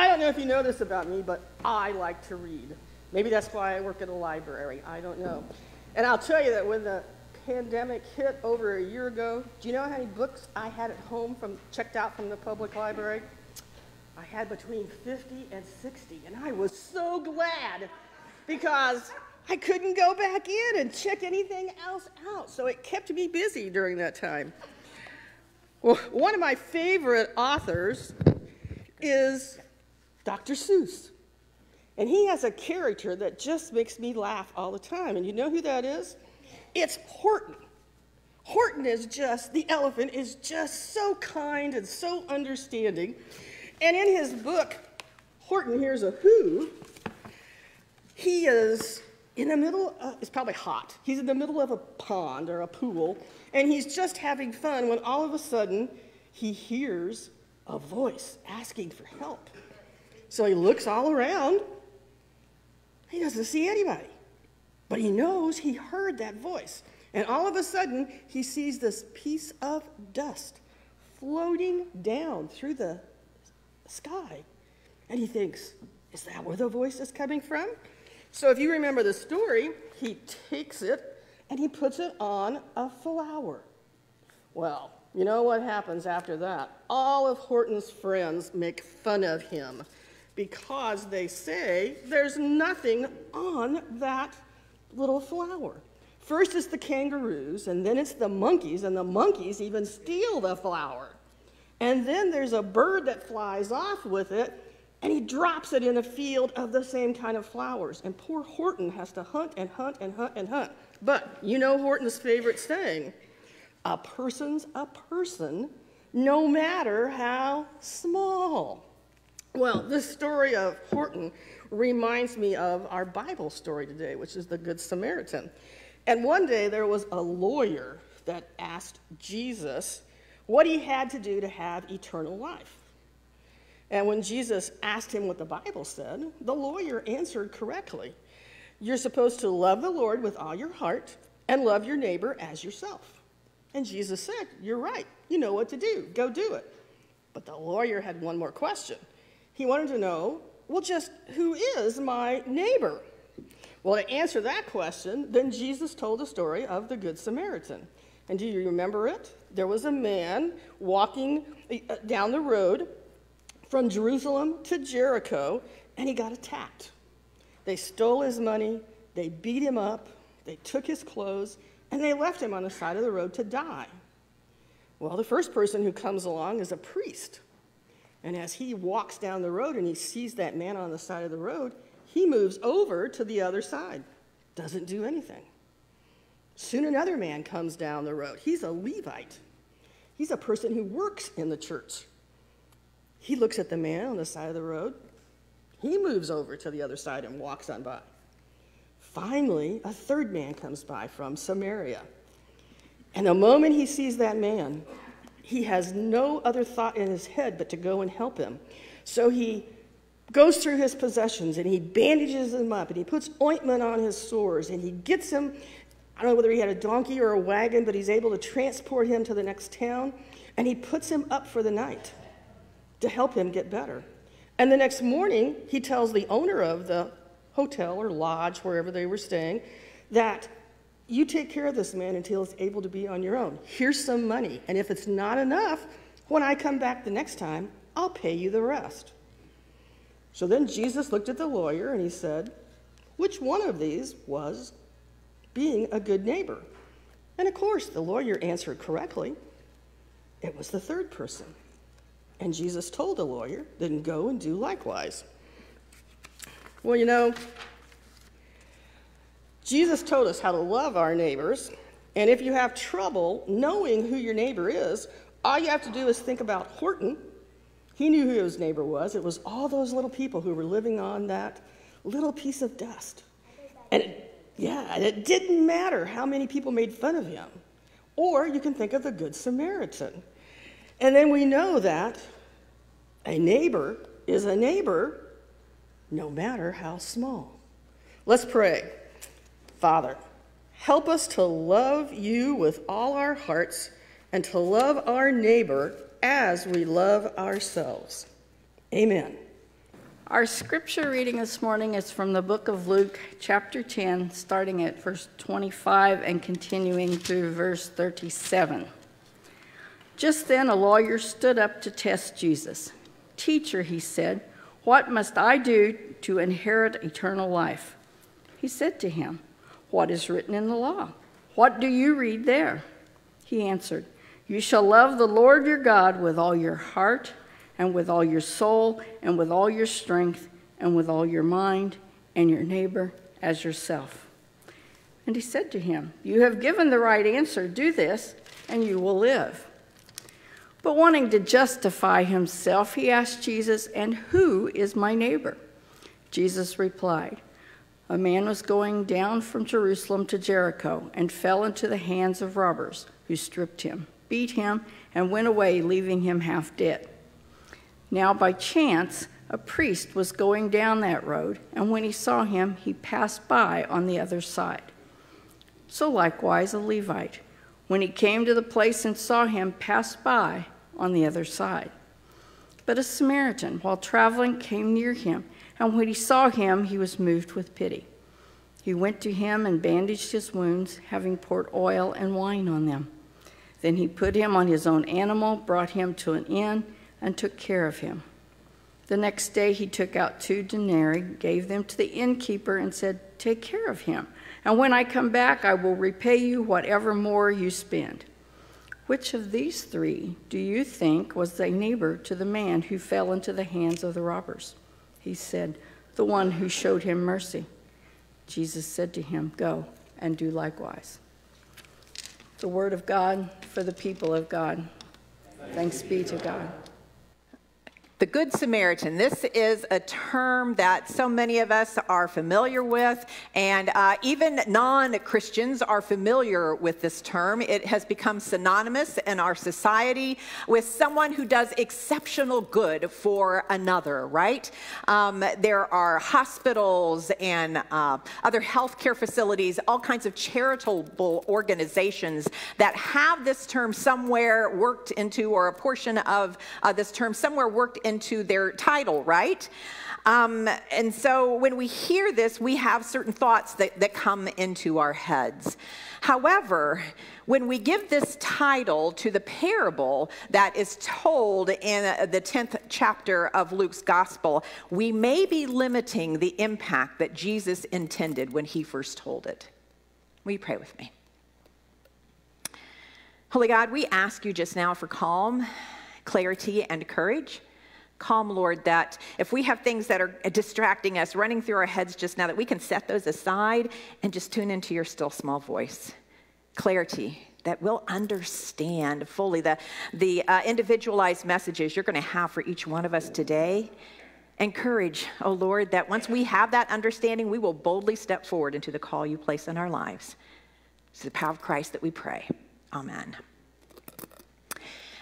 I don't know if you know this about me, but I like to read. Maybe that's why I work at a library. I don't know. And I'll tell you that when the pandemic hit over a year ago, do you know how many books I had at home checked out from the public library? I had between 50 and 60, and I was so glad because I couldn't go back in and check anything else out. So it kept me busy during that time. Well, one of my favorite authors is Dr. Seuss. And he has a character that just makes me laugh all the time. And you know who that is? It's Horton. Horton is just, the elephant is just so kind and so understanding. And in his book, Horton Hears a Who, he is in the middle, it's probably hot. He's in the middle of a pond or a pool, and he's just having fun when all of a sudden he hears a voice asking for help. So he looks all around. He doesn't see anybody, but he knows he heard that voice. And all of a sudden, he sees this piece of dust floating down through the sky. And he thinks, is that where the voice is coming from? So if you remember the story, he takes it and he puts it on a flower. Well, you know what happens after that? All of Horton's friends make fun of him because they say there's nothing on that little flower. First it's the kangaroos, and then it's the monkeys, and the monkeys even steal the flower. And then there's a bird that flies off with it, and he drops it in a field of the same kind of flowers. And poor Horton has to hunt and hunt and hunt and hunt. But you know Horton's favorite saying, a person's a person, no matter how small. Well, this story of Horton reminds me of our Bible story today, which is the Good Samaritan. And one day there was a lawyer that asked Jesus what he had to do to have eternal life. And when Jesus asked him what the Bible said, the lawyer answered correctly. You're supposed to love the Lord with all your heart and love your neighbor as yourself. And Jesus said, you're right. You know what to do. Go do it. But the lawyer had one more question. He wanted to know, well, just who is my neighbor? Well, to answer that question, then Jesus told the story of the Good Samaritan. And do you remember it? There was a man walking down the road from Jerusalem to Jericho, and he got attacked. They stole his money, they beat him up, they took his clothes, and they left him on the side of the road to die. Well, the first person who comes along is a priest. And as he walks down the road and he sees that man on the side of the road, he moves over to the other side, doesn't do anything. Soon another man comes down the road. He's a Levite. He's a person who works in the church. He looks at the man on the side of the road. He moves over to the other side and walks on by. Finally, a third man comes by from Samaria. And the moment he sees that man, he has no other thought in his head but to go and help him. So he goes through his possessions and he bandages him up and he puts ointment on his sores and he gets him, I don't know whether he had a donkey or a wagon, but he's able to transport him to the next town, and he puts him up for the night to help him get better. And the next morning, he tells the owner of the hotel or lodge, wherever they were staying, that you take care of this man until he's able to be on your own. Here's some money, and if it's not enough, when I come back the next time, I'll pay you the rest. So then Jesus looked at the lawyer and he said, which one of these was being a good neighbor? And of course, the lawyer answered correctly. It was the third person. And Jesus told the lawyer, then go and do likewise. Well, you know, Jesus told us how to love our neighbors, and if you have trouble knowing who your neighbor is, all you have to do is think about Horton. He knew who his neighbor was. It was all those little people who were living on that little piece of dust. And it didn't matter how many people made fun of him. Or you can think of the Good Samaritan. And then we know that a neighbor is a neighbor no matter how small. Let's pray. Father, help us to love you with all our hearts and to love our neighbor as we love ourselves. Amen. Our scripture reading this morning is from the book of Luke, chapter 10, starting at verse 25 and continuing through verse 37. Just then a lawyer stood up to test Jesus. "Teacher," he said, "what must I do to inherit eternal life?" He said to him, "What is written in the law? What do you read there?" He answered, "You shall love the Lord your God with all your heart, and with all your soul, and with all your strength, and with all your mind, and your neighbor as yourself." And he said to him, "You have given the right answer. Do this, and you will live." But wanting to justify himself, he asked Jesus, "And who is my neighbor?" Jesus replied, "A man was going down from Jerusalem to Jericho and fell into the hands of robbers, who stripped him, beat him, and went away, leaving him half dead. Now by chance, a priest was going down that road, and when he saw him, he passed by on the other side. So likewise a Levite, when he came to the place and saw him, passed by on the other side. But a Samaritan, while traveling, came near him, and when he saw him, he was moved with pity. He went to him and bandaged his wounds, having poured oil and wine on them. Then he put him on his own animal, brought him to an inn, and took care of him. The next day he took out 2 denarii, gave them to the innkeeper, and said, 'Take care of him, and when I come back, I will repay you whatever more you spend.' Which of these 3 do you think was a neighbor to the man who fell into the hands of the robbers?" He said, "The one who showed him mercy." Jesus said to him, "Go and do likewise." The word of God for the people of God. Thanks be to God. The Good Samaritan. This is a term that so many of us are familiar with, and even non-Christians are familiar with this term. It has become synonymous in our society with someone who does exceptional good for another, right? There are hospitals and other healthcare facilities, all kinds of charitable organizations that have this term somewhere worked into, or a portion of this term somewhere worked into their title, right? And so when we hear this, we have certain thoughts that come into our heads. However, when we give this title to the parable that is told in the 10th chapter of Luke's gospel, we may be limiting the impact that Jesus intended when he first told it. Will you pray with me? Holy God, we ask you just now for calm, clarity, and courage. Calm, Lord, that if we have things that are distracting us, running through our heads just now, that we can set those aside and just tune into your still small voice. Clarity, that we'll understand fully the individualized messages you're going to have for each one of us today. And courage, oh Lord, that once we have that understanding, we will boldly step forward into the call you place in our lives. It's the power of Christ that we pray. Amen.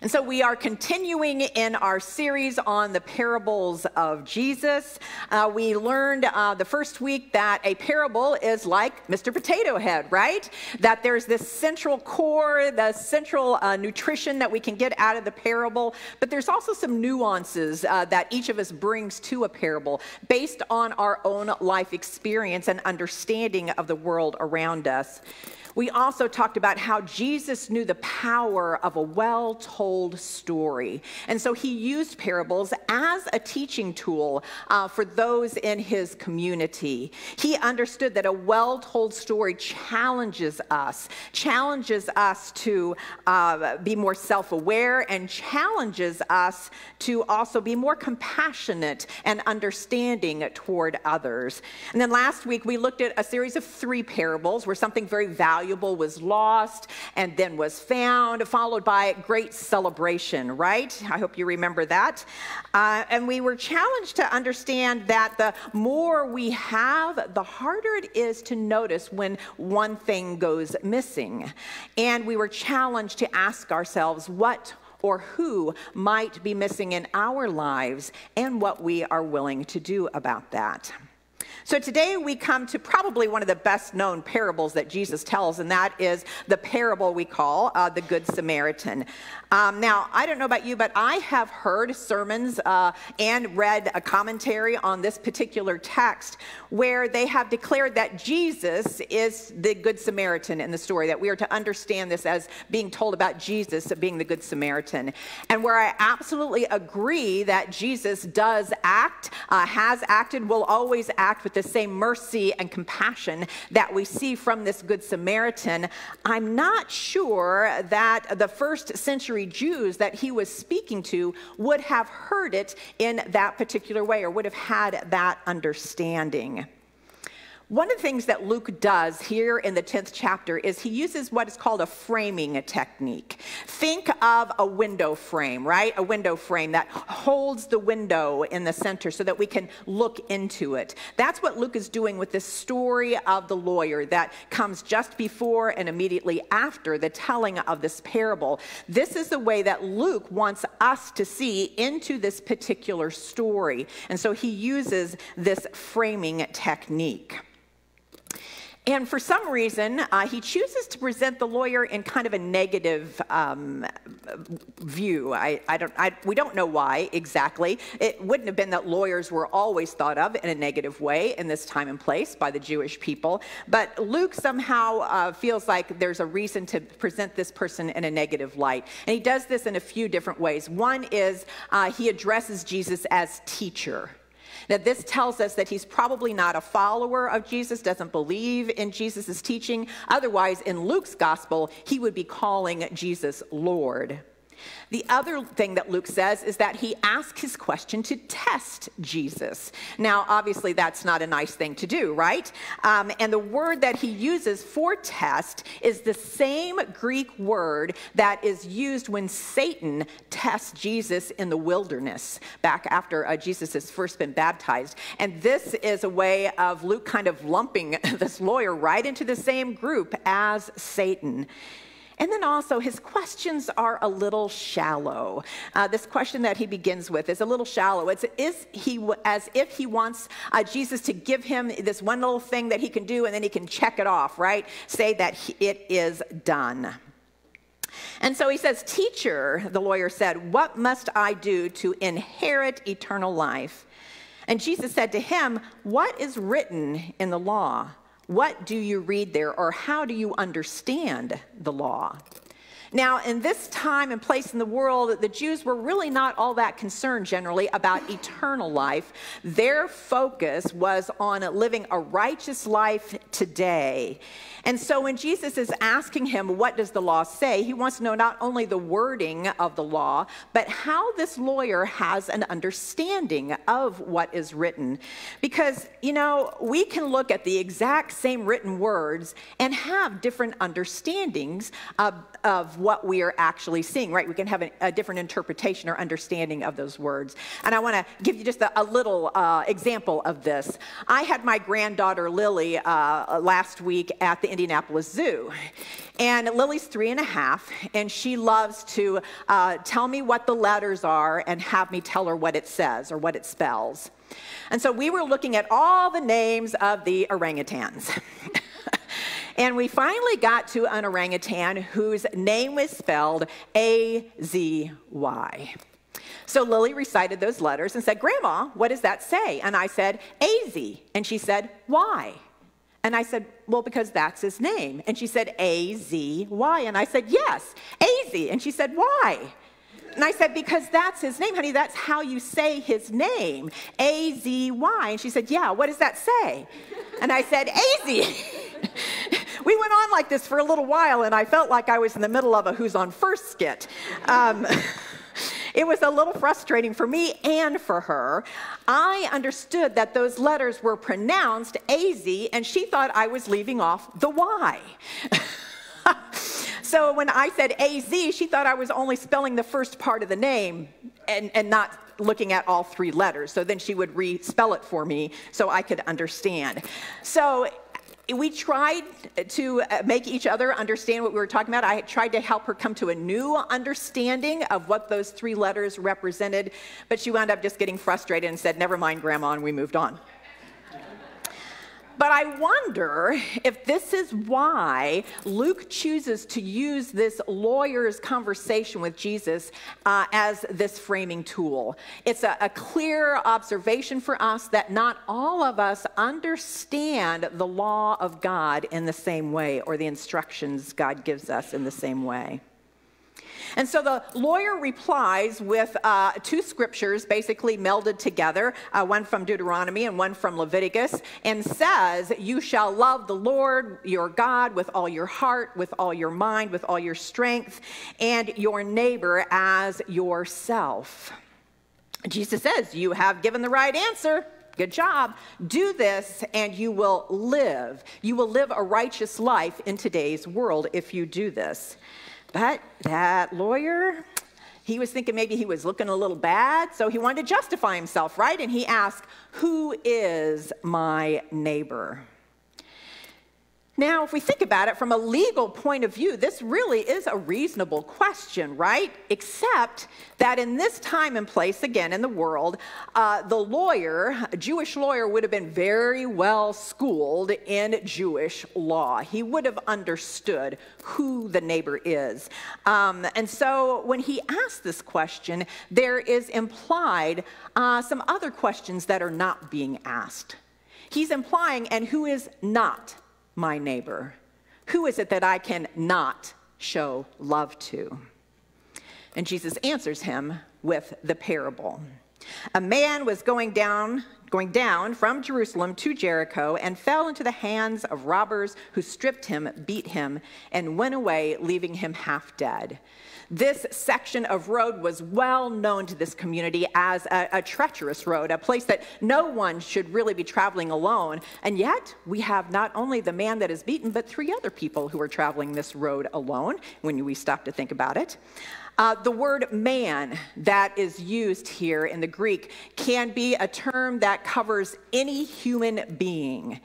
And so we are continuing in our series on the parables of Jesus. We learned the first week that a parable is like Mr. Potato Head, right? That there's this central core, the central nutrition that we can get out of the parable, but there's also some nuances that each of us brings to a parable based on our own life experience and understanding of the world around us. We also talked about how Jesus knew the power of a well-told story. And so he used parables as a teaching tool for those in his community. He understood that a well-told story challenges us to be more self-aware, and challenges us to also be more compassionate and understanding toward others. And then last week we looked at a series of 3 parables where something very valuable was lost and then was found, followed by great celebration, right? I hope you remember that. And we were challenged to understand that the more we have, the harder it is to notice when one thing goes missing. And we were challenged to ask ourselves what or who might be missing in our lives and what we are willing to do about that. So today we come to probably one of the best known parables that Jesus tells, and that is the parable we call the Good Samaritan. Now, I don't know about you, but I have heard sermons and read a commentary on this particular text where they have declared that Jesus is the Good Samaritan in the story, that we are to understand this as being told about Jesus being the Good Samaritan. And where I absolutely agree that Jesus does act, has acted, will always act with the same mercy and compassion that we see from this Good Samaritan, I'm not sure that the first century Jews that he was speaking to would have heard it in that particular way or would have had that understanding. One of the things that Luke does here in the 10th chapter is he uses what is called a framing technique. Think of a window frame, right? A window frame that holds the window in the center so that we can look into it. That's what Luke is doing with this story of the lawyer that comes just before and immediately after the telling of this parable. This is the way that Luke wants us to see into this particular story. And so he uses this framing technique. And for some reason, he chooses to present the lawyer in kind of a negative view. We don't know why exactly. It wouldn't have been that lawyers were always thought of in a negative way in this time and place by the Jewish people. But Luke somehow feels like there's a reason to present this person in a negative light. And he does this in a few different ways. One is he addresses Jesus as teacher. Now, this tells us that he's probably not a follower of Jesus, doesn't believe in Jesus' teaching. Otherwise, in Luke's gospel, he would be calling Jesus Lord. The other thing that Luke says is that he asks his question to test Jesus. Now, obviously, that's not a nice thing to do, right? And the word that he uses for test is the same Greek word that is used when Satan tests Jesus in the wilderness, back after Jesus has first been baptized. And this is a way of Luke kind of lumping this lawyer right into the same group as Satan. And then also, his questions are a little shallow. This question that he begins with is a little shallow. It's as if he wants Jesus to give him this one little thing that he can do, and then he can check it off, right? Say that it is done. And so he says, "Teacher," the lawyer said, "what must I do to inherit eternal life?" And Jesus said to him, "What is written in the law? What do you read there, or how do you understand the law?" Now, in this time and place in the world, the Jews were really not all that concerned generally about eternal life. Their focus was on living a righteous life today. And so when Jesus is asking him, what does the law say? He wants to know not only the wording of the law, but how this lawyer has an understanding of what is written. Because, you know, we can look at the exact same written words and have different understandings of what we are actually seeing, right? We can have a different interpretation or understanding of those words. And I want to give you just a little example of this. I had my granddaughter Lily last week at the Indianapolis Zoo. And Lily's 3.5, and she loves to tell me what the letters are and have me tell her what it says or what it spells. And so we were looking at all the names of the orangutans. And we finally got to an orangutan whose name was spelled A-Z-Y. So Lily recited those letters and said, "Grandma, what does that say?" And I said, "A-Z." And she said, "Why?" And I said, "Well, because that's his name." And she said, A-Z-Y. And I said, "Yes, A-Z." And she said, "Why?" And I said, "Because that's his name, honey. That's how you say his name, A-Z-Y." And she said, "Yeah, what does that say?" And I said, A-Z. We went on like this for a little while, and I felt like I was in the middle of a Who's on First skit. It was a little frustrating for me and for her. I understood that those letters were pronounced A-Z, and she thought I was leaving off the Y. So when I said A-Z, she thought I was only spelling the first part of the name and not looking at all three letters. So then she would re-spell it for me so I could understand. So we tried to make each other understand what we were talking about. I tried to help her come to a new understanding of what those three letters represented, but she wound up just getting frustrated and said, "Never mind, Grandma," and we moved on. But I wonder if this is why Luke chooses to use this lawyer's conversation with Jesus as this framing tool. It's a clear observation for us that not all of us understand the law of God in the same way, or the instructions God gives us in the same way. And so the lawyer replies with two scriptures basically melded together, one from Deuteronomy and one from Leviticus, and says, "You shall love the Lord your God with all your heart, with all your mind, with all your strength, and your neighbor as yourself." Jesus says, "You have given the right answer. Good job. Do this and you will live. You will live a righteous life in today's world if you do this." But that lawyer, he was thinking maybe he was looking a little bad, so he wanted to justify himself, right? And he asked, "Who is my neighbor?" Now, if we think about it from a legal point of view, this really is a reasonable question, right? Except that in this time and place, again, in the world, the lawyer, a Jewish lawyer, would have been very well schooled in Jewish law. He would have understood who the neighbor is. And so when he asked this question, there is implied some other questions that are not being asked. He's implying, and who is not my neighbor? Who is it that I can not show love to? And Jesus answers him with the parable. A man was going down from Jerusalem to Jericho and fell into the hands of robbers who stripped him, beat him, and went away, leaving him half dead. This section of road was well known to this community as a treacherous road, a place that no one should really be traveling alone. And yet, we have not only the man that is beaten, but 3 other people who are traveling this road alone, when we stop to think about it. The word man that is used here in the Greek can be a term that covers any human being.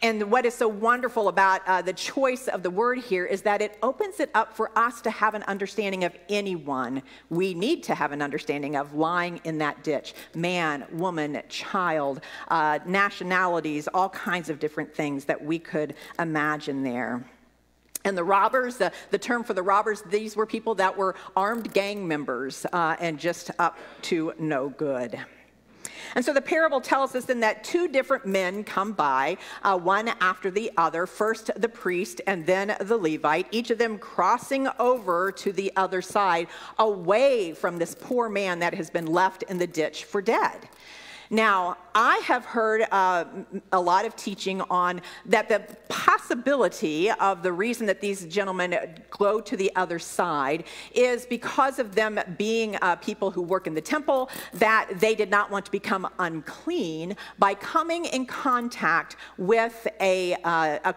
And what is so wonderful about the choice of the word here is that it opens it up for us to have an understanding of anyone we need to have an understanding of lying in that ditch. Man, woman, child, nationalities, all kinds of different things that we could imagine there. And the robbers, the term for the robbers, these were people that were armed gang members and just up to no good. And so the parable tells us then that 2 different men come by, one after the other, first the priest and then the Levite, each of them crossing over to the other side, away from this poor man that has been left in the ditch for dead. Now, I have heard a lot of teaching on that the possibility of the reason that these gentlemen go to the other side is because of them being people who work in the temple, that they did not want to become unclean by coming in contact with a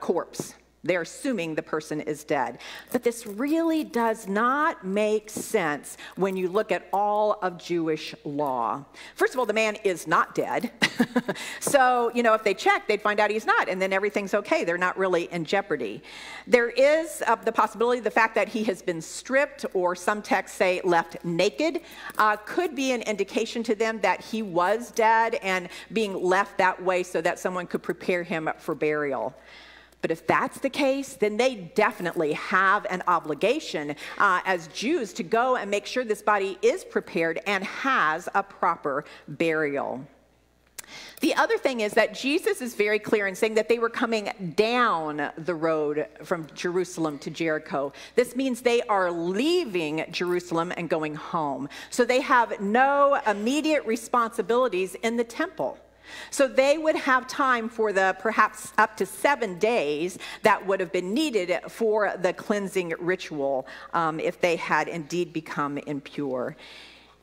corpse. They're assuming the person is dead. But this really does not make sense when you look at all of Jewish law. First of all, the man is not dead. So, if they check, they'd find out he's not, and then everything's okay. They're not really in jeopardy. There is the possibility, the fact that he has been stripped, or some texts say left naked, could be an indication to them that he was dead and being left that way so that someone could prepare him for burial. But if that's the case, then they definitely have an obligation as Jews to go and make sure this body is prepared and has a proper burial. The other thing is that Jesus is very clear in saying that they were coming down the road from Jerusalem to Jericho. This means they are leaving Jerusalem and going home. So they have no immediate responsibilities in the temple. So they would have time for the perhaps up to 7 days that would have been needed for the cleansing ritual if they had indeed become impure.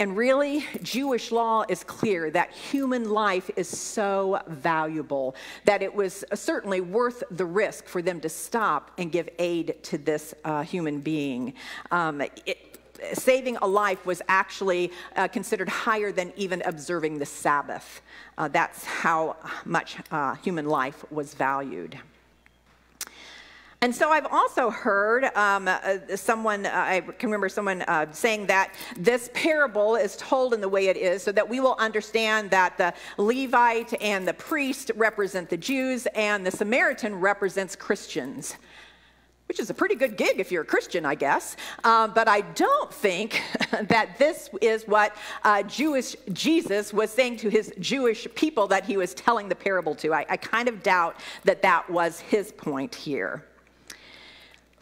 And really, Jewish law is clear that human life is so valuable that it was certainly worth the risk for them to stop and give aid to this human being. Saving a life was actually considered higher than even observing the Sabbath. That's how much human life was valued. And so I've also heard someone, I can remember someone saying that this parable is told in the way it is so that we will understand that the Levite and the priest represent the Jews and the Samaritan represents Christians, which is a pretty good gig if you're a Christian, I guess. But I don't think that this is what Jewish Jesus was saying to his Jewish people that he was telling the parable to. I kind of doubt that that was his point here.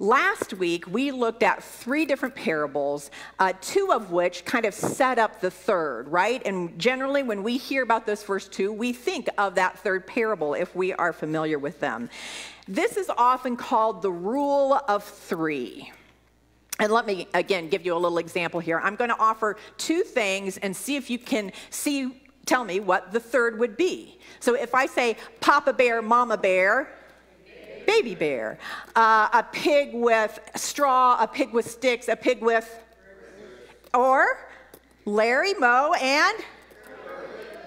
Last week, we looked at 3 different parables, 2 of which kind of set up the third, right? And generally, when we hear about those first 2, we think of that third parable if we are familiar with them. This is often called the rule of 3. And let me, again, give you a little example here. I'm going to offer 2 things and see if you can tell me what the third would be. So if I say Papa Bear, Mama Bear, Baby bear, a pig with straw, a pig with sticks, a pig with, or Larry, Mo, and,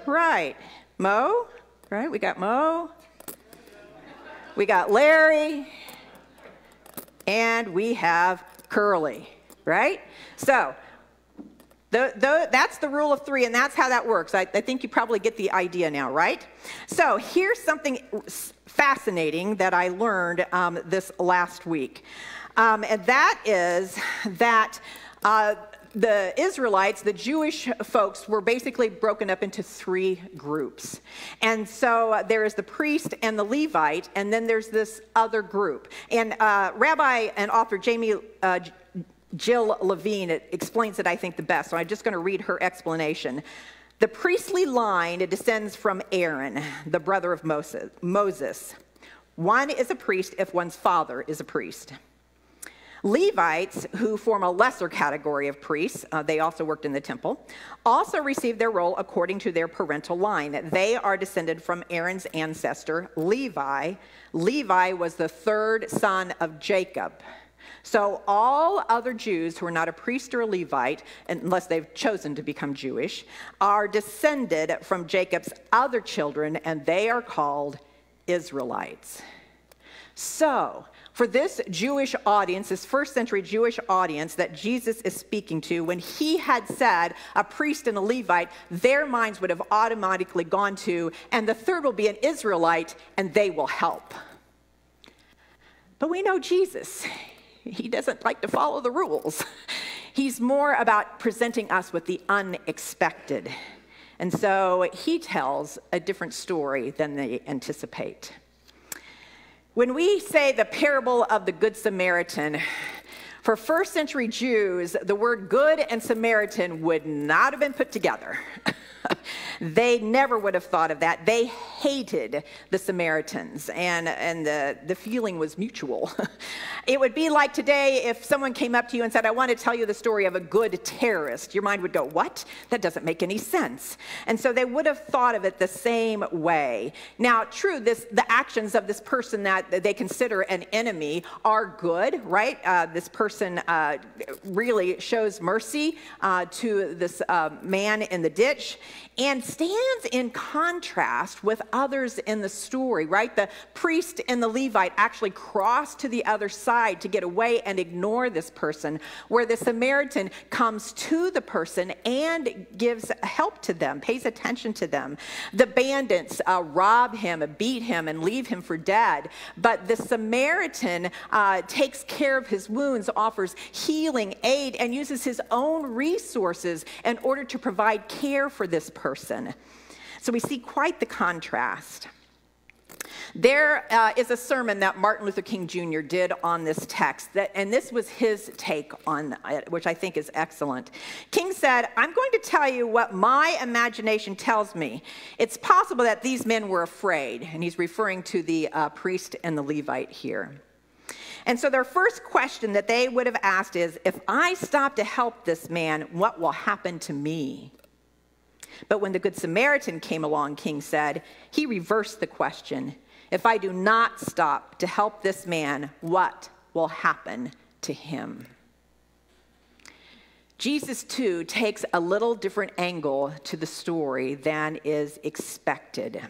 right, Mo, right, we got Mo, we got Larry, and we have Curly, right? So, that's the rule of 3, and that's how that works. I think you probably get the idea now, right? So here's something fascinating that I learned this last week. And that is that the Israelites, the Jewish folks, were basically broken up into 3 groups. And so there is the priest and the Levite, and then there's this other group. And Rabbi and author Jill Levine explains it, I think, the best. So I'm just going to read her explanation. The priestly line descends from Aaron, the brother of Moses. One is a priest if one's father is a priest. Levites, who form a lesser category of priests, they also worked in the temple, also received their role according to their parental line. They are descended from Aaron's ancestor, Levi. Levi was the 3rd son of Jacob. So all other Jews who are not a priest or a Levite, unless they've chosen to become Jewish, are descended from Jacob's other children, and they are called Israelites. So for this Jewish audience, this first century Jewish audience that Jesus is speaking to, when he had said a priest and a Levite, their minds would have automatically gone to, and the third will be an Israelite, and they will help. But we know Jesus. He doesn't like to follow the rules. He's more about presenting us with the unexpected. And so he tells a different story than they anticipate. When we say the parable of the Good Samaritan, for first century Jews, the word good and Samaritan would not have been put together. They never would have thought of that. They hated the Samaritans, and the feeling was mutual. It would be like today if someone came up to you and said, I want to tell you the story of a good terrorist. Your mind would go, what? That doesn't make any sense. And so they would have thought of it the same way. Now, true, the actions of this person that they consider an enemy are good, right? This person really shows mercy to this man in the ditch, and stands in contrast with others in the story, right? The priest and the Levite actually cross to the other side to get away and ignore this person, where the Samaritan comes to the person and gives help to them, pays attention to them. The bandits rob him, beat him, and leave him for dead. But the Samaritan takes care of his wounds, offers healing aid, and uses his own resources in order to provide care for this person. So we see quite the contrast. There is a sermon that Martin Luther King Jr. did on this text, and this was his take on it, which I think is excellent. King said, I'm going to tell you what my imagination tells me. It's possible that these men were afraid, and he's referring to the priest and the Levite here. And so their first question that they would have asked is, if I stop to help this man, what will happen to me? But when the Good Samaritan came along, King said, he reversed the question. If I do not stop to help this man, what will happen to him? Jesus, too, takes a little different angle to the story than is expected.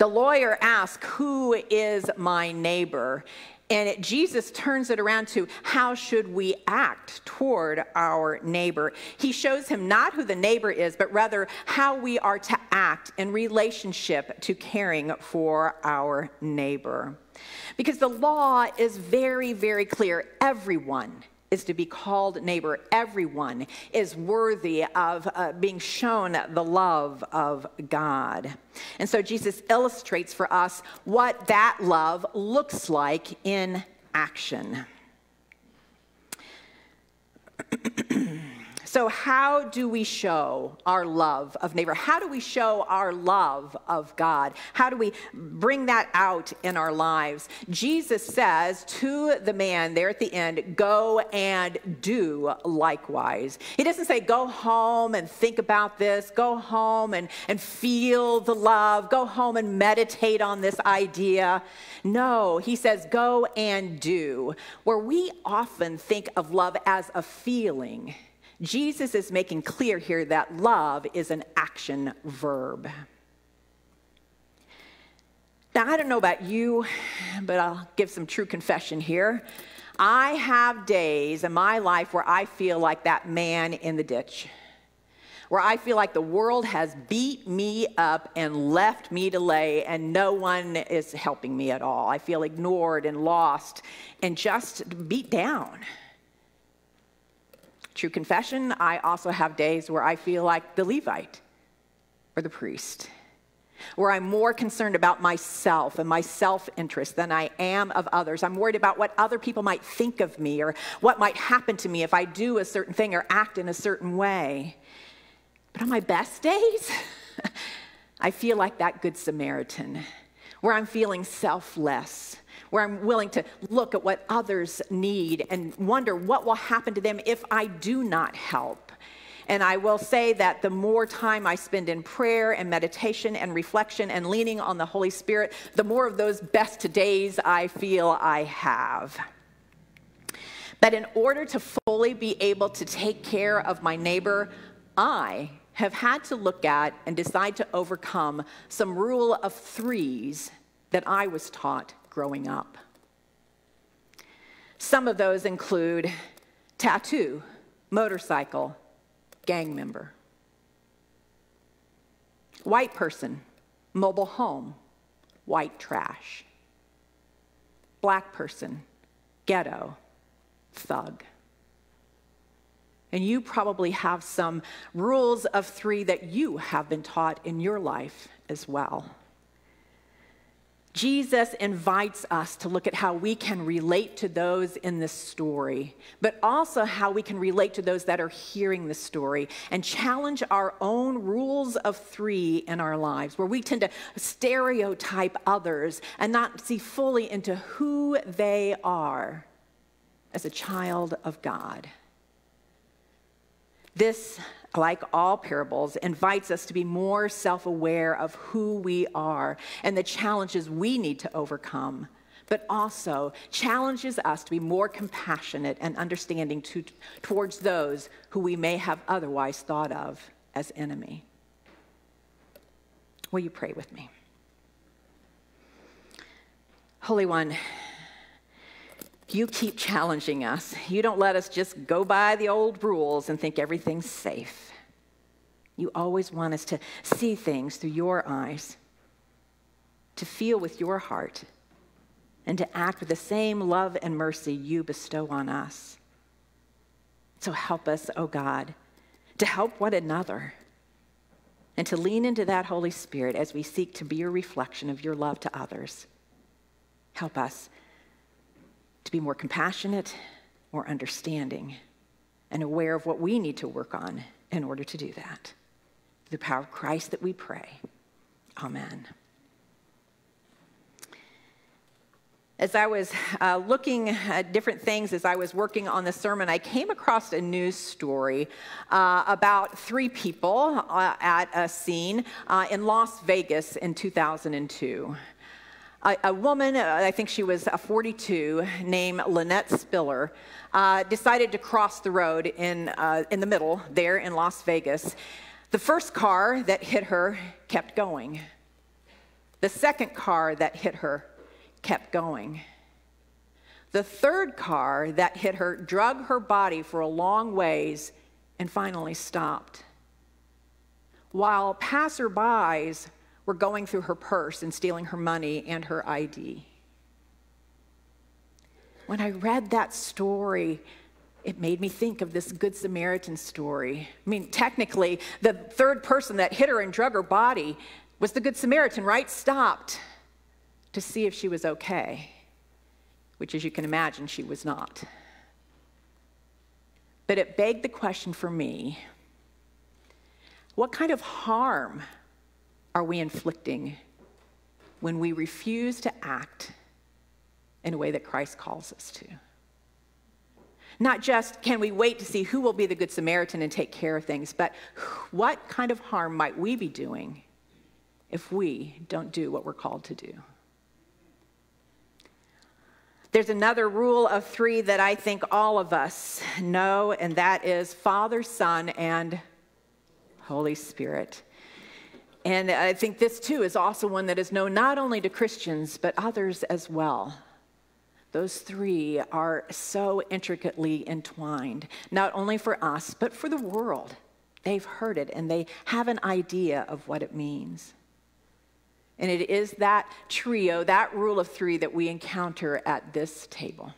The lawyer asks, who is my neighbor? And Jesus turns it around to, how should we act toward our neighbor? He shows him not who the neighbor is, but rather how we are to act in relationship to caring for our neighbor. Because the law is very, very clear. Everyone is to be called neighbor. Everyone is worthy of being shown the love of God. And so Jesus illustrates for us what that love looks like in action. So how do we show our love of neighbor? How do we show our love of God? How do we bring that out in our lives? Jesus says to the man there at the end, go and do likewise. He doesn't say, go home and think about this. Go home and feel the love. Go home and meditate on this idea. No, he says, go and do. Where we often think of love as a feeling, Jesus is making clear here that love is an action verb. Now, I don't know about you, but I'll give some true confession here. I have days in my life where I feel like that man in the ditch, where I feel like the world has beat me up and left me to lay, and no one is helping me at all. I feel ignored and lost and just beat down. True confession, I also have days where I feel like the Levite or the priest, where I'm more concerned about myself and my self-interest than I am of others. I'm worried about what other people might think of me or what might happen to me if I do a certain thing or act in a certain way. But on my best days, I feel like that Good Samaritan, where I'm feeling selfless, where I'm willing to look at what others need and wonder what will happen to them if I do not help. And I will say that the more time I spend in prayer and meditation and reflection and leaning on the Holy Spirit, the more of those best days I feel I have. But in order to fully be able to take care of my neighbor, I have had to look at and decide to overcome some rule of threes that I was taught growing up. Some of those include tattoo, motorcycle, gang member. White person, mobile home, white trash. Black person, ghetto, thug. And you probably have some rules of three that you have been taught in your life as well. Jesus invites us to look at how we can relate to those in this story, but also how we can relate to those that are hearing the story and challenge our own rules of three in our lives, where we tend to stereotype others and not see fully into who they are as a child of God. This, like all parables, invites us to be more self-aware of who we are and the challenges we need to overcome, but also challenges us to be more compassionate and understanding towards those who we may have otherwise thought of as enemy. Will you pray with me? Holy One, you keep challenging us. You don't let us just go by the old rules and think everything's safe. You always want us to see things through your eyes, to feel with your heart, and to act with the same love and mercy you bestow on us. So help us, oh God, to help one another and to lean into that Holy Spirit as we seek to be a reflection of your love to others. Help us to be more compassionate, more understanding, and aware of what we need to work on in order to do that. Through the power of Christ that we pray. Amen. As I was looking at different things, as I was working on the sermon, I came across a news story about three people at a scene in Las Vegas in 2002. A woman, I think she was 42, named Lynette Spiller, decided to cross the road in the middle there in Las Vegas. The first car that hit her kept going. The second car that hit her kept going. The third car that hit her drug her body for a long ways and finally stopped. While passerbys were going through her purse and stealing her money and her ID. When I read that story, it made me think of this Good Samaritan story. I mean, technically, the third person that hit her and drug her body was the Good Samaritan, right? Stopped to see if she was okay, which, as you can imagine, she was not. But it begged the question for me, what kind of harm are we inflicting when we refuse to act in a way that Christ calls us to? Not just can we wait to see who will be the Good Samaritan and take care of things, but what kind of harm might we be doing if we don't do what we're called to do? There's another rule of three that I think all of us know, and that is Father, Son, and Holy Spirit. And I think this, too, is also one that is known not only to Christians, but others as well. Those three are so intricately entwined, not only for us, but for the world. They've heard it, and they have an idea of what it means. And it is that trio, that rule of three, that we encounter at this table.